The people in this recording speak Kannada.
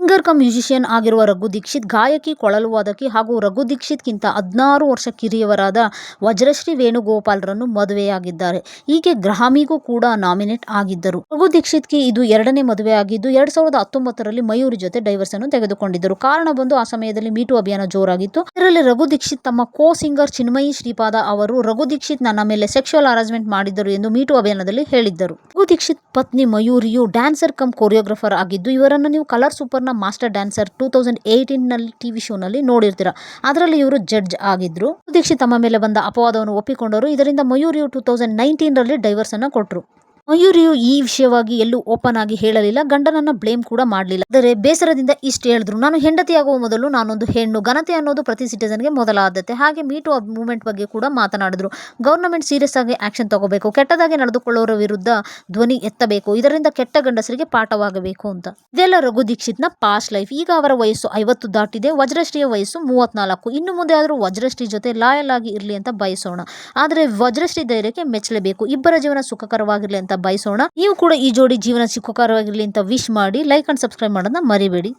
ಸಿಂಗರ್ ಕಮ್ ಮ್ಯೂಸಿಷಿಯನ್ ಆಗಿರುವ ರಘು ದೀಕ್ಷಿತ್, ಗಾಯಕಿ, ಕೊಳಲು ವಾದಕಿ ಹಾಗೂ ರಘು ದೀಕ್ಷಿತ್ಗಿಂತ 16 ವರ್ಷ ಕಿರಿಯವರಾದ ವಜ್ರಶ್ರೀ ವೇಣುಗೋಪಾಲ್ರನ್ನು ಮದುವೆಯಾಗಿದ್ದಾರೆ. ಈಕೆ ಗ್ರಾಮಿಗೂ ಕೂಡ ನಾಮಿನೇಟ್ ಆಗಿದ್ದರು. ರಘು ದೀಕ್ಷಿತ್ಗೆ ಇದು ಎರಡನೇ ಮದುವೆ ಆಗಿದ್ದು 2019ರಲ್ಲಿ ಮಯೂರಿ ಜೊತೆ ಡೈವರ್ಸ್ ಅನ್ನು ತೆಗೆದುಕೊಂಡಿದ್ದರು. ಕಾರಣ ಬಂದು ಆ ಸಮಯದಲ್ಲಿ ಮೀಟು ಅಭಿಯಾನ ಜೋರಾಗಿತ್ತು. ಇದರಲ್ಲಿ ರಘು ದೀಕ್ಷಿತ್ ತಮ್ಮ ಕೋ ಸಿಂಗರ್ ಚಿನ್ಮಯಿ ಶ್ರೀಪಾದ ಅವರು ರಘು ದೀಕ್ಷಿತ್ ನನ್ನ ಮೇಲೆ ಸೆಕ್ಸುವಲ್ ಹರಾಸ್ಮೆಂಟ್ ಮಾಡಿದ್ದರು ಎಂದು ಮೀಟು ಅಭಿಯಾನದಲ್ಲಿ ಹೇಳಿದ್ದರು. ರಘು ದೀಕ್ಷಿತ್ ಪತ್ನಿ ಮಯೂರಿಯು ಡ್ಯಾನ್ಸರ್ ಕಮ್ ಕೊರಿಯೋಗ್ರಾಫರ್ ಆಗಿದ್ದು, ಇವರನ್ನು ನೀವು ಕಲರ್ ಸೂಪರ್ನ ಮಾಸ್ಟರ್ ಡ್ಯಾನ್ಸರ್ 2018ನಲ್ಲಿ ಟಿವಿ ಶೋನಲ್ಲಿ ನೋಡಿರ್ತೀರ. ಅದರಲ್ಲಿ ಇವರು ಜಡ್ಜ್ ಆಗಿದ್ರು. ರಘು ದೀಕ್ಷಿತ್ ತಮ್ಮ ಮೇಲೆ ಬಂದ ಅಪವಾದವನ್ನು ಒಪ್ಪಿಕೊಂಡರು. ಇದರಿಂದ ಮಯೂರಿಯು 2019ರಲ್ಲಿ ಡೈವರ್ಸ್ ಅನ್ನು ಕೊಟ್ಟರು. ಮಯೂರಿಯು ಈ ವಿಷಯವಾಗಿ ಎಲ್ಲೂ ಓಪನ್ ಆಗಿ ಹೇಳಲಿಲ್ಲ, ಗಂಡನನ್ನ ಬ್ಲೇಮ್ ಕೂಡ ಮಾಡಲಿಲ್ಲ. ಆದರೆ ಬೇಸರದಿಂದ ಇಷ್ಟು ಹೇಳಿದ್ರು, ನಾನು ಹೆಂಡತಿಯಾಗುವ ಮೊದಲು ನಾನೊಂದು ಹೆಣ್ಣು, ಘನತೆ ಅನ್ನೋದು ಪ್ರತಿ ಸಿಟಿಸನ್ಗೆ ಮೊದಲ ಆದ್ಯತೆ. ಹಾಗೆ ಮೀಟು ಮೂವ್ಮೆಂಟ್ ಬಗ್ಗೆ ಕೂಡ ಮಾತನಾಡಿದ್ರು. ಗವರ್ನಮೆಂಟ್ ಸೀರಿಯಸ್ ಆಗಿ ಆಕ್ಷನ್ ತಗೋಬೇಕು, ಕೆಟ್ಟದಾಗಿ ನಡೆದುಕೊಳ್ಳೋರ ವಿರುದ್ಧ ಧ್ವನಿ ಎತ್ತಬೇಕು, ಇದರಿಂದ ಕೆಟ್ಟ ಗಂಡಸರಿಗೆ ಪಾಠವಾಗಬೇಕು ಅಂತ. ಇದೆಲ್ಲ ರಘು ದೀಕ್ಷಿತ್ನ ಪಾಸ್ಟ್ ಲೈಫ್. ಈಗ ಅವರ ವಯಸ್ಸು 50 ದಾಟಿದೆ. ವಜ್ರಶ್ರೀಯ ವಯಸ್ಸು 34. ಇನ್ನು ಮುಂದೆ ಆದರೂ ವಜ್ರಶ್ರೀ ಜೊತೆ ಲಾಯಲ್ ಆಗಿ ಇರಲಿ ಅಂತ ಬಯಸೋಣ. ಆದರೆ ವಜ್ರಶ್ರೀ ಧೈರ್ಯಕ್ಕೆ ಮೆಚ್ಚಲೇಬೇಕು. ಇಬ್ಬರ ಜೀವನ ಸುಖಕರವಾಗಿರಲಿ ಅಂತ ಬಯಸೋಣ. ನೀವು ಕೂಡ ಈ ಜೋಡಿ ಜೀವನ ಸುಖಕರವಾಗಿರಲಿ ಅಂತ ವಿಶ್ ಮಾಡಿ. ಲೈಕ್ ಅಂಡ್ ಸಬ್ಸ್ಕ್ರೈಬ್ ಮಾಡೋದನ್ನ ಮರಿಬೇಡಿ.